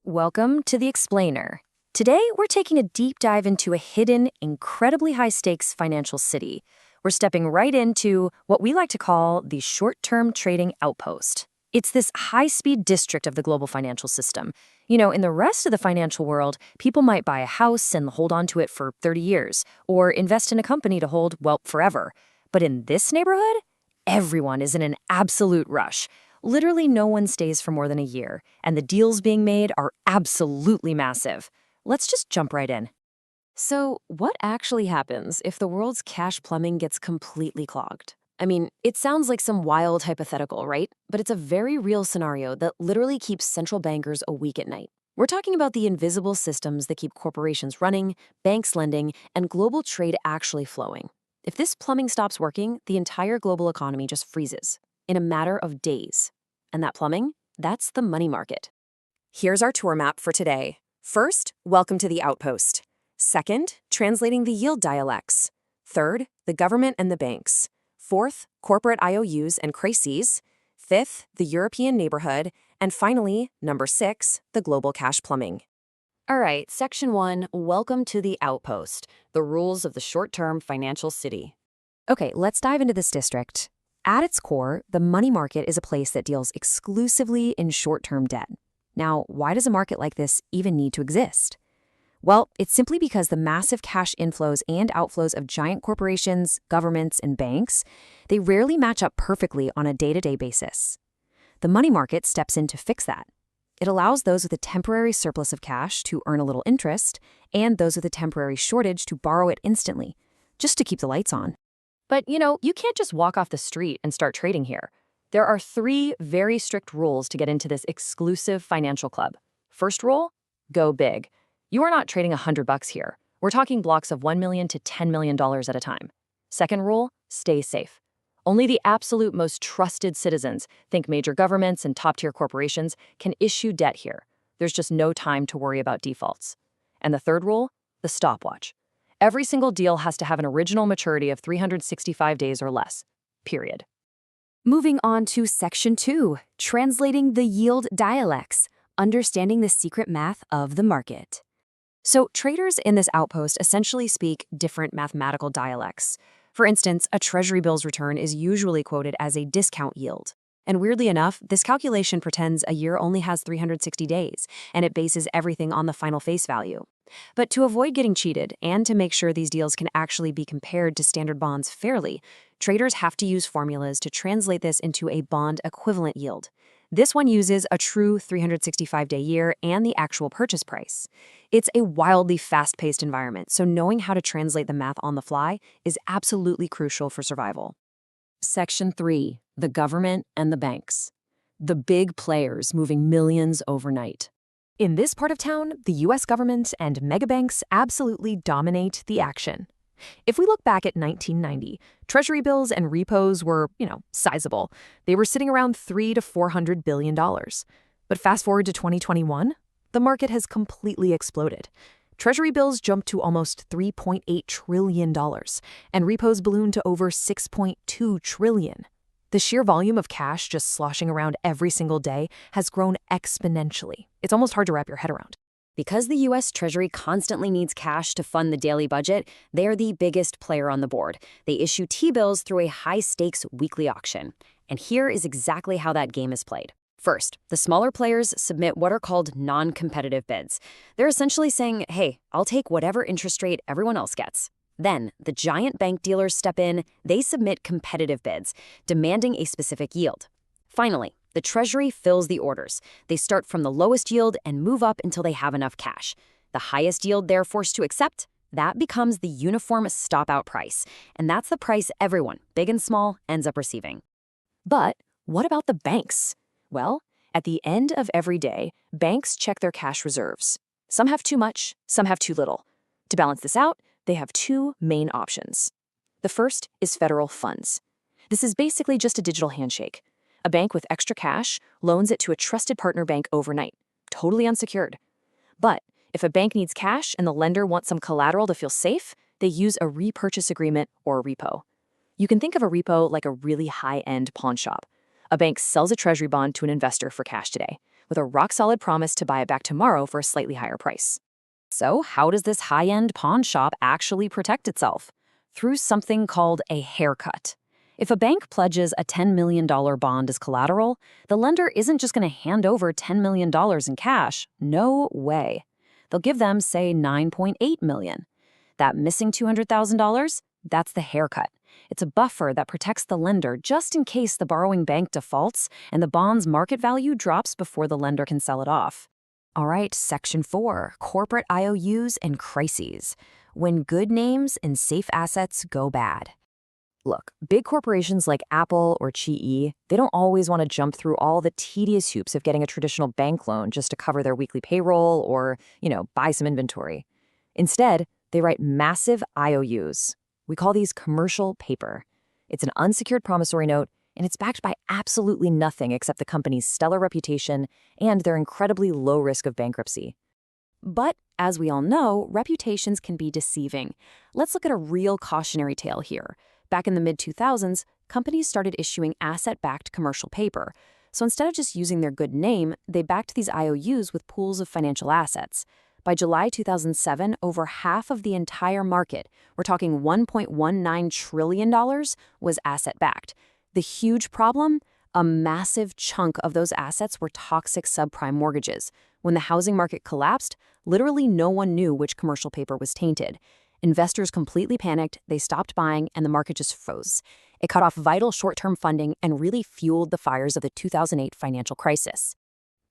Welcome to The Explainer. Today, we're taking a deep dive into a hidden, incredibly high-stakes financial city. We're stepping right into what we like to call the short-term trading outpost. It's this high-speed district of the global financial system. In the rest of the financial world, people might buy a house and hold on to it for 30 years, or invest in a company to hold, well, forever. But in this neighborhood, everyone is in an absolute rush. Literally no one stays for more than a year, and the deals being made are absolutely massive. Let's just jump right in. So, what actually happens if the world's cash plumbing gets completely clogged? I mean, it sounds like some wild hypothetical, right? But it's a very real scenario that literally keeps central bankers awake at night. We're talking about the invisible systems that keep corporations running, banks lending, and global trade actually flowing. If this plumbing stops working, the entire global economy just freezes in a matter of days. And that plumbing, that's the money market. Here's our tour map for today. First, welcome to the outpost. Second, translating the yield dialects. Third, the government and the banks. Fourth, corporate IOUs and crises. Fifth, the European neighborhood. And finally, number 6, the global cash plumbing. All right, Section 1, welcome to the outpost, the rules of the short-term financial city. Okay, let's dive into this district. At its core, the money market is a place that deals exclusively in short-term debt. Now, why does a market like this even need to exist? Well, it's simply because the massive cash inflows and outflows of giant corporations, governments, and banks, they rarely match up perfectly on a day-to-day basis. The money market steps in to fix that. It allows those with a temporary surplus of cash to earn a little interest, and those with a temporary shortage to borrow it instantly, just to keep the lights on. But, you can't just walk off the street and start trading here. There are 3 very strict rules to get into this exclusive financial club. First rule, go big. You are not trading $100 here. We're talking blocks of $1 million to $10 million at a time. Second rule, stay safe. Only the absolute most trusted citizens, think major governments and top-tier corporations, can issue debt here. There's just no time to worry about defaults. And the third rule, the stopwatch. Every single deal has to have an original maturity of 365 days or less, period. Moving on to Section 2, translating the yield dialects, understanding the secret math of the market. So traders in this outpost essentially speak different mathematical dialects. For instance, a Treasury bill's return is usually quoted as a discount yield. And weirdly enough, this calculation pretends a year only has 360 days, and it bases everything on the final face value. But to avoid getting cheated and to make sure these deals can actually be compared to standard bonds fairly, traders have to use formulas to translate this into a bond equivalent yield. This one uses a true 365-day year and the actual purchase price. It's a wildly fast-paced environment, so knowing how to translate the math on the fly is absolutely crucial for survival. Section 3, the government and the banks. The big players moving millions overnight. In this part of town, the U.S. government and megabanks absolutely dominate the action. If we look back at 1990, Treasury bills and repos were, sizable. They were sitting around $300 to $400 billion. But fast forward to 2021, the market has completely exploded. Treasury bills jumped to almost $3.8 trillion, and repos ballooned to over $6.2 trillion. The sheer volume of cash just sloshing around every single day has grown exponentially. It's almost hard to wrap your head around. Because the U.S. Treasury constantly needs cash to fund the daily budget, they are the biggest player on the board. They issue T-bills through a high-stakes weekly auction. And here is exactly how that game is played. First, the smaller players submit what are called non-competitive bids. They're essentially saying, hey, I'll take whatever interest rate everyone else gets. Then, the giant bank dealers step in, they submit competitive bids, demanding a specific yield. Finally, the Treasury fills the orders. They start from the lowest yield and move up until they have enough cash. The highest yield they're forced to accept, that becomes the uniform stop-out price. And that's the price everyone, big and small, ends up receiving. But what about the banks? Well, at the end of every day, banks check their cash reserves. Some have too much, some have too little. To balance this out, they have 2 main options. The first is federal funds. This is basically just a digital handshake. A bank with extra cash loans it to a trusted partner bank overnight, totally unsecured. But if a bank needs cash and the lender wants some collateral to feel safe, they use a repurchase agreement or a repo. You can think of a repo like a really high-end pawn shop. A bank sells a treasury bond to an investor for cash today. with a rock-solid promise to buy it back tomorrow for a slightly higher price. So how does this high-end pawn shop actually protect itself? Through something called a haircut. If a bank pledges a $10 million bond as collateral, the lender isn't just going to hand over $10 million in cash. No way. They'll give them, say, $9.8 million. That missing $200,000? That's the haircut. It's a buffer that protects the lender just in case the borrowing bank defaults and the bond's market value drops before the lender can sell it off. All right, Section 4, Corporate IOUs and Crises. When good names and safe assets go bad. Look, big corporations like Apple or GE, they don't always want to jump through all the tedious hoops of getting a traditional bank loan just to cover their weekly payroll or, buy some inventory. Instead, they write massive IOUs. We call these commercial paper. It's an unsecured promissory note, and it's backed by absolutely nothing except the company's stellar reputation and their incredibly low risk of bankruptcy. But, as we all know, reputations can be deceiving. Let's look at a real cautionary tale here. Back in the mid-2000s, companies started issuing asset-backed commercial paper. So instead of just using their good name, they backed these IOUs with pools of financial assets. By July 2007, over half of the entire market, we're talking $1.19 trillion, was asset-backed. The huge problem? A massive chunk of those assets were toxic subprime mortgages. When the housing market collapsed, literally no one knew which commercial paper was tainted. Investors completely panicked, they stopped buying, and the market just froze. It cut off vital short-term funding and really fueled the fires of the 2008 financial crisis.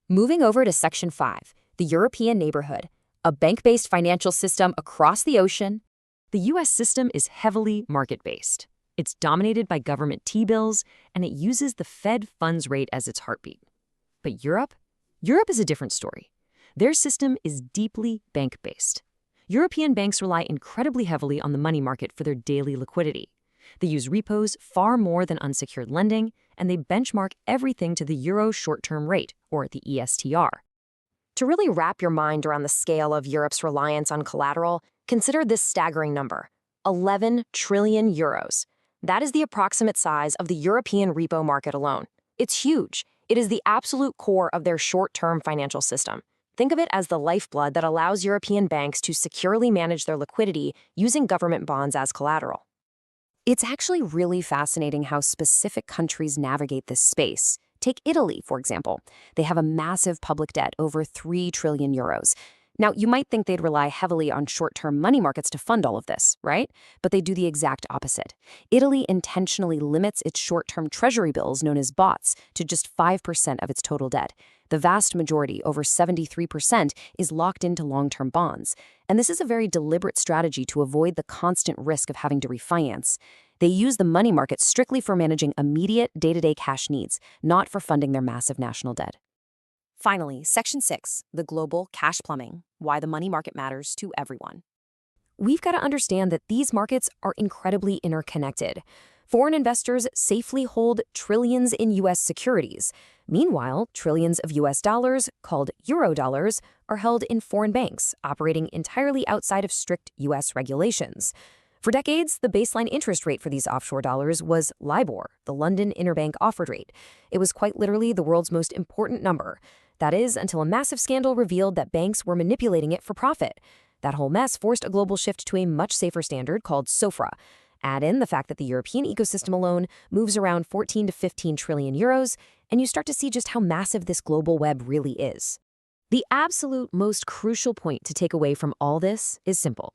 Moving over to Section 5, the European neighborhood, a bank-based financial system across the ocean. The U.S. system is heavily market-based. It's dominated by government T-bills, and it uses the Fed funds rate as its heartbeat. But Europe? Europe is a different story. Their system is deeply bank-based. European banks rely incredibly heavily on the money market for their daily liquidity. They use repos far more than unsecured lending, and they benchmark everything to the euro short-term rate, or the ESTR. To really wrap your mind around the scale of Europe's reliance on collateral, consider this staggering number: 11 trillion euros. That is the approximate size of the European repo market alone. It's huge. It is the absolute core of their short-term financial system. Think of it as the lifeblood that allows European banks to securely manage their liquidity using government bonds as collateral. It's actually really fascinating how specific countries navigate this space. Take Italy, for example. They have a massive public debt, over 3 trillion euros. Now, you might think they'd rely heavily on short-term money markets to fund all of this, right? But they do the exact opposite. Italy intentionally limits its short-term treasury bills, known as bots, to just 5% of its total debt. The vast majority, over 73%, is locked into long-term bonds. And this is a very deliberate strategy to avoid the constant risk of having to refinance. They use the money market strictly for managing immediate day-to-day cash needs, not for funding their massive national debt. Finally, Section 6, the global cash plumbing, why the money market matters to everyone. We've got to understand that these markets are incredibly interconnected. Foreign investors safely hold trillions in U.S. securities. Meanwhile, trillions of U.S. dollars, called eurodollars, are held in foreign banks, operating entirely outside of strict U.S. regulations. For decades, the baseline interest rate for these offshore dollars was LIBOR, the London Interbank Offered Rate. It was quite literally the world's most important number. That is, until a massive scandal revealed that banks were manipulating it for profit. That whole mess forced a global shift to a much safer standard called SOFR. Add in the fact that the European ecosystem alone moves around 14 to 15 trillion euros, and you start to see just how massive this global web really is. The absolute most crucial point to take away from all this is simple.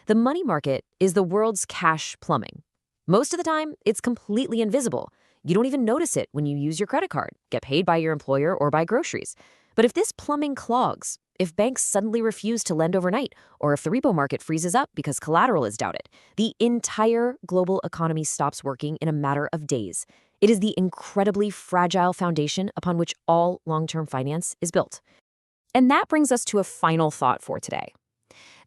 The money market is the world's cash plumbing. Most of the time, it's completely invisible. You don't even notice it when you use your credit card, get paid by your employer, or buy groceries. But if this plumbing clogs, if banks suddenly refuse to lend overnight, or if the repo market freezes up because collateral is doubted, the entire global economy stops working in a matter of days. It is the incredibly fragile foundation upon which all long-term finance is built. And that brings us to a final thought for today.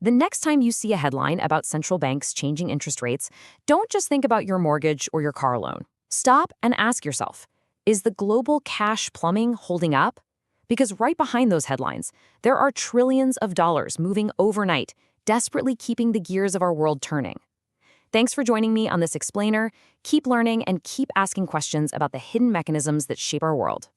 The next time you see a headline about central banks changing interest rates, don't just think about your mortgage or your car loan. Stop and ask yourself, is the global cash plumbing holding up? Because right behind those headlines, there are trillions of dollars moving overnight, desperately keeping the gears of our world turning. Thanks for joining me on this explainer. Keep learning and keep asking questions about the hidden mechanisms that shape our world.